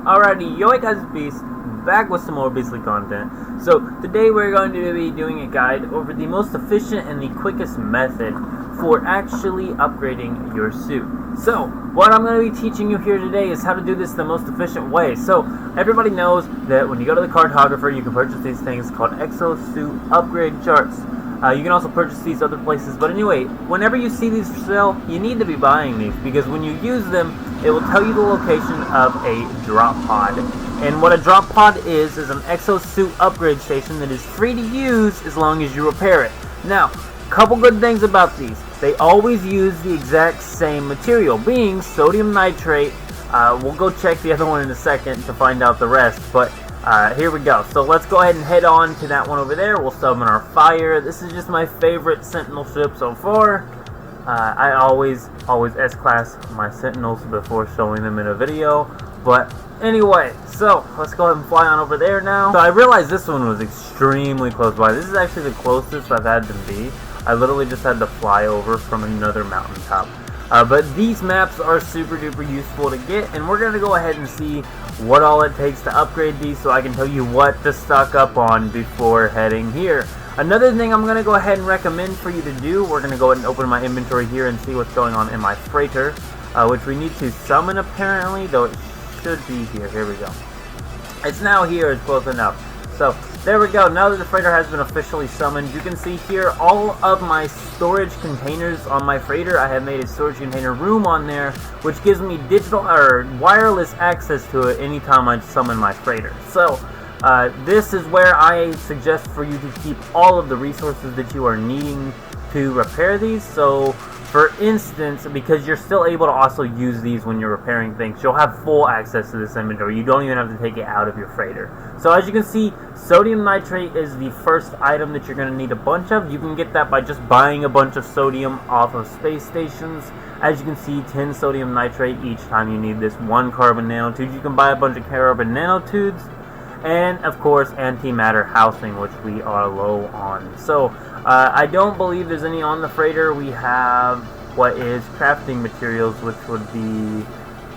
Alrighty, yo guys, Beast, back with some more Beastly content. So, today we're going to be doing a guide over the most efficient and the quickest method for actually upgrading your suit. So, what I'm going to be teaching you here today is how to do this the most efficient way. So, everybody knows that when you go to the cartographer, you can purchase these things called EXO-SUIT upgrade charts. You can also purchase these other places, but anyway, whenever you see these for sale, you need to be buying these, because when you use them, it will tell you the location of a drop pod. And what a drop pod is an EXO-SUIT upgrade station that is free to use as long as you repair it. Now, couple good things about these. They always use the exact same material, being sodium nitrate. We'll go check the other one in a second to find out the rest, but here we go. So let's go ahead and head on to that one over there. We'll summon our fire. This is just my favorite Sentinel ship so far. I always S-class my Sentinels before showing them in a video. But anyway, so let's go ahead and fly on over there now. So I realized this one was extremely close by. This is actually the closest I've had to be. I literally just had to fly over from another mountaintop. But these maps are super duper useful to get, and we're going to go ahead and see what all it takes to upgrade these so I can tell you what to stock up on before heading here. Another thing I'm going to go ahead and recommend for you to do, we're going to go ahead and open my inventory here and see what's going on in my freighter, which we need to summon apparently, though it should be here. Here we go. It's now here, it's close enough. So, there we go. Now that the freighter has been officially summoned, you can see here all of my storage containers on my freighter. I have made a storage container room on there, which gives me digital or wireless access to it anytime I summon my freighter. So, this is where I suggest for you to keep all of the resources that you are needing to repair these. So, for instance, because you're still able to also use these when you're repairing things, you'll have full access to this inventory. You don't even have to take it out of your freighter. So as you can see, sodium nitrate is the first item that you're going to need a bunch of. You can get that by just buying a bunch of sodium off of space stations. As you can see, 10 sodium nitrate each time you need this. 1 carbon nanotube. You can buy a bunch of carbon nanotubes. And, of course, antimatter housing, which we are low on. So, I don't believe there's any on the freighter. We have what is crafting materials, which would be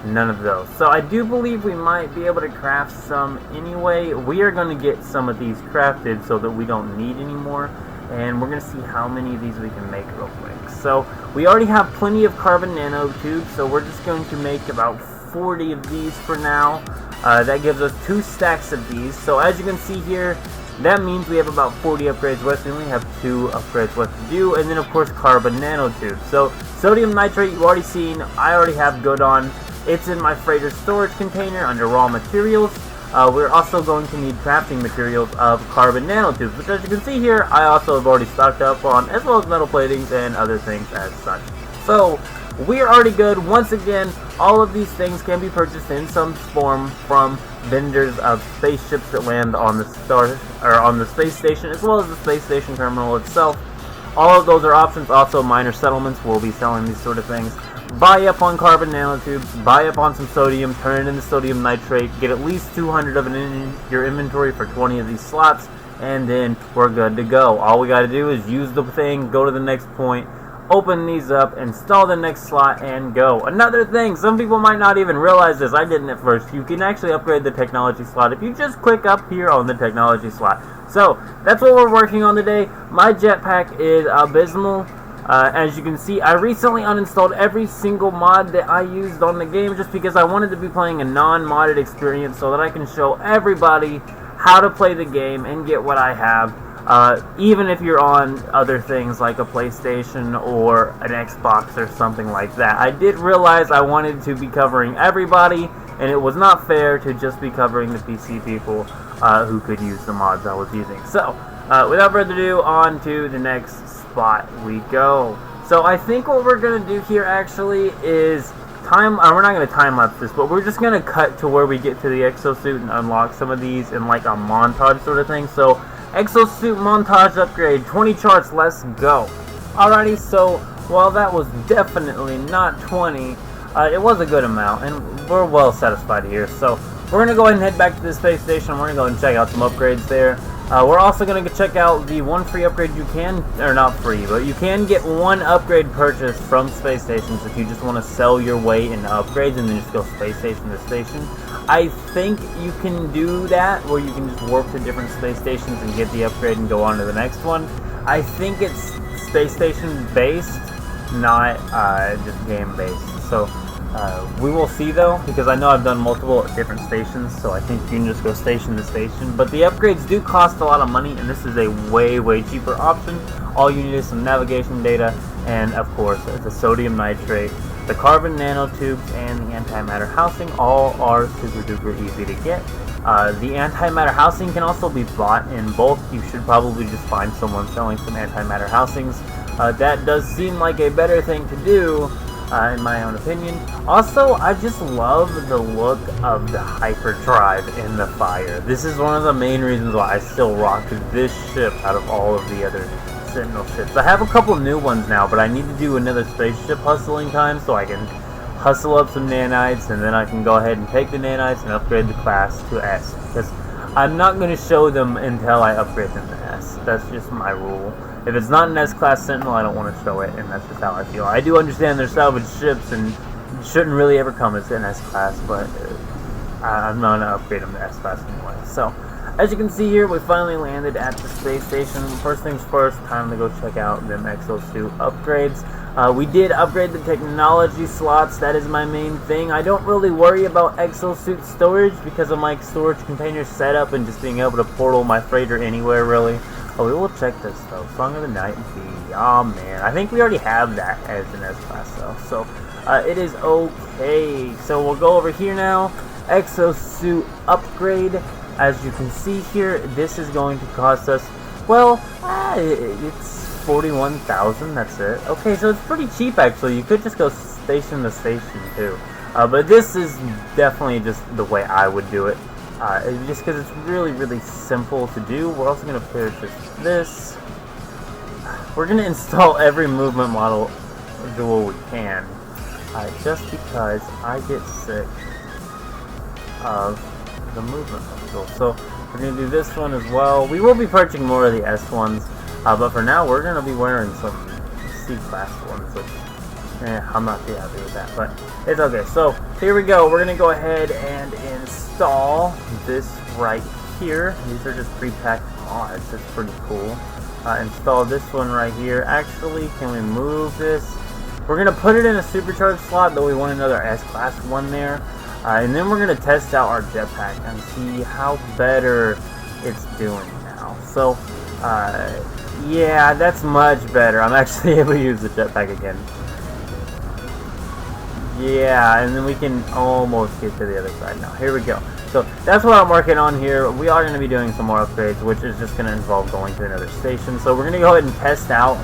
none of those. So, I do believe we might be able to craft some anyway. We are going to get some of these crafted so that we don't need any more. And we're going to see how many of these we can make real quick. So, we already have plenty of carbon nanotubes, so we're just going to make about 40 of these for now. That gives us 2 stacks of these. So as you can see here, that means we have about 40 upgrades left. We only have 2 upgrades left to do. And then of course carbon nanotubes. So sodium nitrate you've already seen. I already have good on. It's in my freighter storage container under raw materials. We're also going to need crafting materials of carbon nanotubes, which as you can see here, I also have already stocked up on, as well as metal platings and other things as such. So we are already good. Once again, all of these things can be purchased in some form from vendors of spaceships that land on the star or on the space station, as well as the space station terminal itself. All of those are options. Also, minor settlements will be selling these sort of things. Buy up on carbon nanotubes, buy up on some sodium, turn it into sodium nitrate, get at least 200 of it in your inventory for 20 of these slots, and then we're good to go. All we got to do is use the thing, go to the next point, open these up, install the next slot, and go. Another thing, some people might not even realize this, I didn't at first, you can actually upgrade the technology slot if you just click up here on the technology slot. So, that's what we're working on today. My jetpack is abysmal. As you can see, I recently uninstalled every single mod that I used on the game just because I wanted to be playing a non-modded experience so that I can show everybody how to play the game and get what I have. Even if you're on other things like a PlayStation or an Xbox or something like that. I did realize I wanted to be covering everybody, and it was not fair to just be covering the PC people who could use the mods I was using. So, without further ado, on to the next spot we go. So I think what we're going to do here actually is we're not going to time-lapse this, but we're just going to cut to where we get to the EXO-SUIT and unlock some of these in like a montage sort of thing. So, EXO-SUIT montage upgrade, 20 charts, let's go. Alrighty, so while that was definitely not 20, it was a good amount, and we're well satisfied here. So, we're going to go ahead and head back to the space station. We're going to go and check out some upgrades there. We're also going to check out the one free upgrade you can, or not free, but you can get one upgrade purchase from space stations if you just want to sell your way into upgrades and then just go space station to station. I think you can do that, where you can just warp to different space stations and get the upgrade and go on to the next one. I think it's space station based, not just game based. So we will see though, because I know I've done multiple different stations, so I think you can just go station to station. But the upgrades do cost a lot of money, and this is a way cheaper option. All you need is some navigation data, and of course the sodium nitrate, the carbon nanotubes, and the antimatter housing. All are super duper easy to get. The antimatter housing can also be bought in bulk. You should probably just find someone selling some antimatter housings. That does seem like a better thing to do, in my own opinion. Also, I just love the look of the hyperdrive in the fire. This is one of the main reasons why I still rock this ship out of all of the other Sentinel ships. I have a couple new ones now, but I need to do another spaceship hustling time so I can hustle up some nanites, and then I can go ahead and take the nanites and upgrade the class to S, because I'm not going to show them until I upgrade them to S. That's just my rule. If it's not an S-class Sentinel, I don't want to show it, and that's just how I feel. I do understand they're salvage ships and shouldn't really ever come as an S-class, but I'm not going to upgrade them to S-class anyway. So, as you can see here, we finally landed at the space station. First things first, time to go check out them EXO-SUIT upgrades. We did upgrade the technology slots. That is my main thing. I don't really worry about EXO-SUIT storage because of my storage container setup and just being able to portal my freighter anywhere, really. Oh, we will check this though. Song of the Night and B. Oh man, I think we already have that as an S-class though. So, it is okay. So we'll go over here now. EXO-SUIT upgrade. As you can see here, this is going to cost us, well, it's 41,000, that's it. Okay, so it's pretty cheap actually. You could just go station to station too. But this is definitely just the way I would do it. Just because it's really simple to do. We're also going to purchase this. We're going to install every movement model we can. Just because I get sick of the movement module. So we're going to do this one as well. We will be purchasing more of the S ones. But for now, we're going to be wearing some C-class ones, which I'm not too happy with that, but it's okay. So here we go. We're going to go ahead and install this right here. These are just pre-packed mods. It's pretty cool. Install this one right here. Actually, can we move this? We're going to put it in a supercharged slot, though we want another S-class one there. And then we're going to test out our jetpack and see how better it's doing now. So, yeah, that's much better. I'm actually able to use the jetpack again. Yeah, and then we can almost get to the other side now. Here we go. So that's what I'm working on here. We are going to be doing some more upgrades, which is just going to involve going to another station. So we're going to go ahead and test out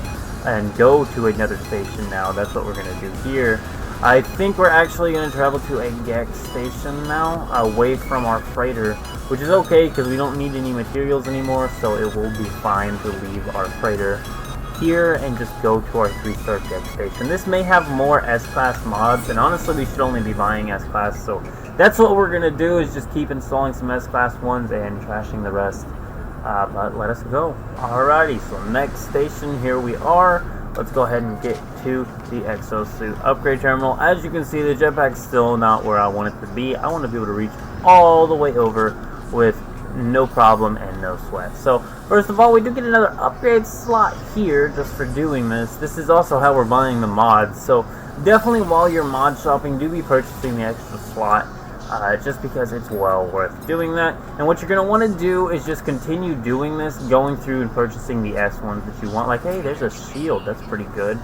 and go to another station now. That's what we're going to do here. I think we're actually going to travel to a Gek station now, away from our freighter, which is okay because we don't need any materials anymore, so it will be fine to leave our freighter here and just go to our 3-star Gek station. This may have more S-class mods, and honestly we should only be buying S-class, so that's what we're going to do, is just keep installing some S-class ones and trashing the rest. But let us go. Alrighty, so next station, here we are. Let's go ahead and get to the EXO-SUIT upgrade terminal. As you can see, the jetpack's still not where I want it to be. I want to be able to reach all the way over with no problem and no sweat. So, first of all, we do get another upgrade slot here just for doing this. This is also how we're buying the mods. So, definitely while you're mod shopping, do be purchasing the extra slot. Just because it's well worth doing that. And what you're going to want to do is just continue doing this, going through and purchasing the S ones that you want. Like, hey, there's a shield. That's pretty good.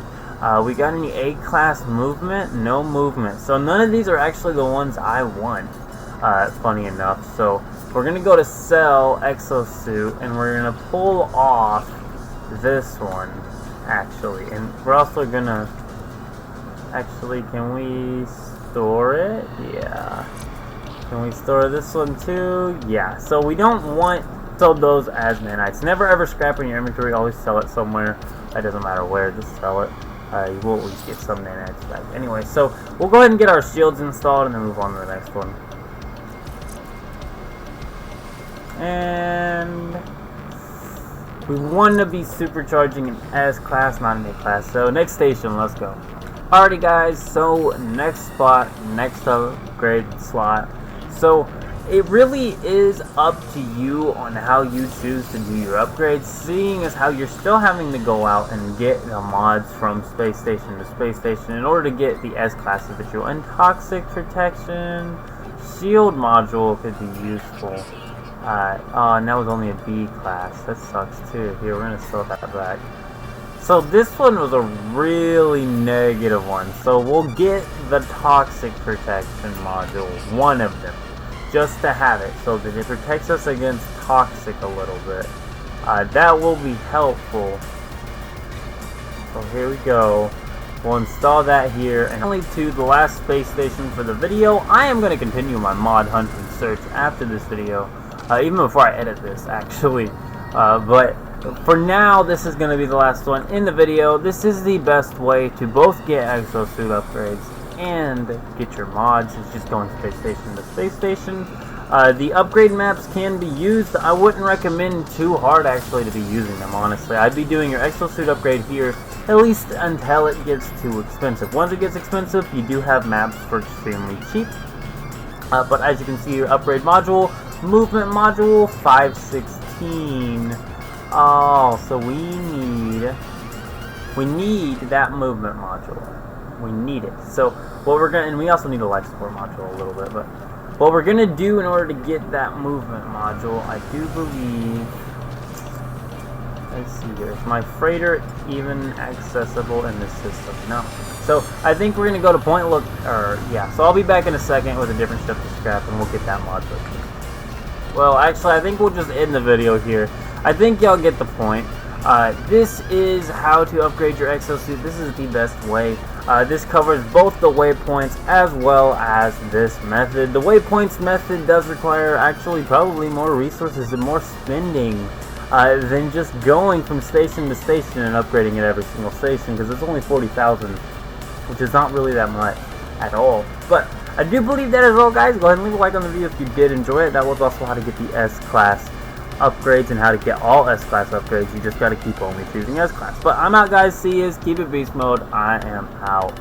We got any A-class movement? No movement. So none of these are actually the ones I want, funny enough. So we're going to go to sell EXO-SUIT, and we're going to pull off this one, actually. And we're also going to... Actually, can we store it? Yeah. Can we store this one too? Yeah. So we don't want sell those as nanites. Never ever scrap in your inventory. Always sell it somewhere. That doesn't matter where. Just sell it. You will at least get some nanites back. Anyway, so we'll go ahead and get our shields installed and then move on to the next one. And we want to be supercharging an S class, not an A class. So next station, let's go. Alrighty guys, so next spot, next upgrade slot. So it really is up to you on how you choose to do your upgrades, seeing as how you're still having to go out and get the mods from space station to space station in order to get the S-class individual. And toxic protection, shield module could be useful. And that was only a B class. That sucks too. Here, we're gonna sell that back. So this one was a really negative one. So we'll get the toxic protection module, one of them, just to have it, so that it protects us against toxic a little bit. That will be helpful. So here we go. We'll install that here, and only to the last space station for the video. I am going to continue my mod hunt and search after this video, even before I edit this, actually. But for now, this is going to be the last one in the video. This is the best way to both get EXO-SUIT upgrades and get your mods. It's just going space station to space station. The upgrade maps can be used. I wouldn't recommend too hard actually to be using them, honestly. I'd be doing your EXO-SUIT upgrade here at least until it gets too expensive. Once it gets expensive, you do have maps for extremely cheap. But as you can see, your upgrade module, movement module 516. Oh, so we need that movement module. We need it. So what we're gonna, and we also need a life support module a little bit, but what we're gonna do in order to get that movement module, I do believe, let's see here, is my freighter even accessible in this system? No. So I think we're gonna go to point look, or yeah, so I'll be back in a second with a different stuff to scrap and we'll get that module. Well, actually I think we'll just end the video here. I think y'all get the point. This is how to upgrade your EXO-SUIT. This is the best way. This covers both the waypoints as well as this method. The waypoints method does require actually probably more resources and more spending than just going from station to station and upgrading at every single station, because it's only 40,000, which is not really that much at all. But I do believe that is all, guys. Go ahead and leave a like on the video if you did enjoy it. That was also how to get the S-class upgrades and how to get all S-class upgrades. You just got to keep only choosing S-class. But I'm out, guys. See yous. Keep it beast mode. I am out.